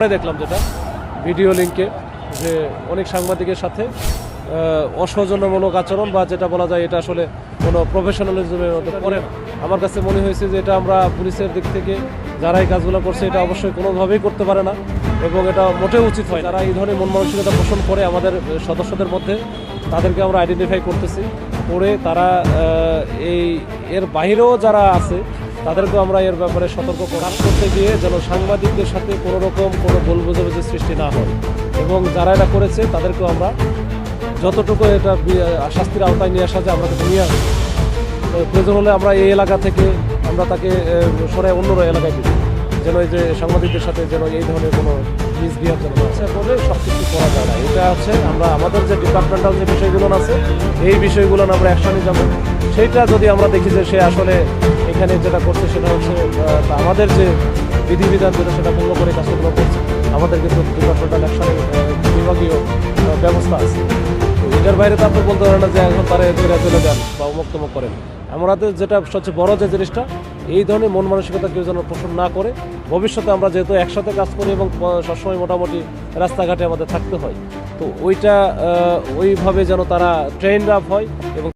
দেখলাম যেটা ভিডিও লিঙ্কে যে অনেক সাংবাদিকের সাথে অসৌজন্যমূলক আচরণ বা যেটা বলা যায় এটা আসলে কোনো প্রফেশনালিজমের মধ্যে পড়ে না। আমার কাছে মনে হয়েছে যে এটা আমরা পুলিশের দিক থেকে যারা এই কাজগুলো করছে এটা অবশ্যই কোনোভাবেই করতে পারে না এবং এটা মোটেও উচিত হয়। যারা এই ধরনের মন মানসিকতা পোষণ করে আমাদের সদস্যদের মধ্যে তাদেরকে আমরা আইডেন্টিফাই করতেছি, করে তারা এর বাইরেও যারা আছে তাদেরকেও আমরা এর ব্যাপারে সতর্ক করতে গিয়ে যেন সাংবাদিকদের সাথে কোনো রকম কোনো ভুল বোঝাবুঝির সৃষ্টি না হয় এবং যারা এটা করেছে তাদেরকেও আমরা যতটুকু এটা শাস্তির আওতায় নিয়ে আসা যায় আমরা তাকে নিয়ে আসবো। প্রয়োজন হলে আমরা এই এলাকা থেকে আমরা তাকে সরাই অন্য এলাকায় দিই, যেন এই যে সাংবাদিকদের সাথে যেন এই ধরনের কোনো মিসবিহেভ যেন আছে বলে সব কিছু করা যায় না। এটা আছে আমরা আমাদের যে ডিপার্টমেন্টাল যে বিষয়গুলো আছে এই বিষয়গুলো আমরা অ্যাকশনে যাব। সেইটা যদি আমরা দেখি যে সে আসলে এখানে যেটা করছে সেটা হচ্ছে আমাদের যে বিধিবিধান যেটা সেটা ভঙ্গ করে কাজগুলো করছে, আমাদের কিন্তু ডিপার্টমেন্টাল অ্যাকশনের বিভাগীয় ব্যবস্থা আছে। এটার বাইরে তো আপনি বলতে পারেন না যে এখন তারা চলে যান বা মুক্তমুখ করেন। আমাদের যেটা সবচেয়ে বড় যে জিনিসটা এই ধরনের মন মানসিকতা কেউ যেন পোষণ না করে। ভবিষ্যতে আমরা যেহেতু একসাথে কাজ করি এবং সবসময় মোটামুটি রাস্তাঘাটে আমাদের থাকতে হয়, তো ওইটা ওইভাবে যেন তারা ট্রেন্ড আপ হয় এবং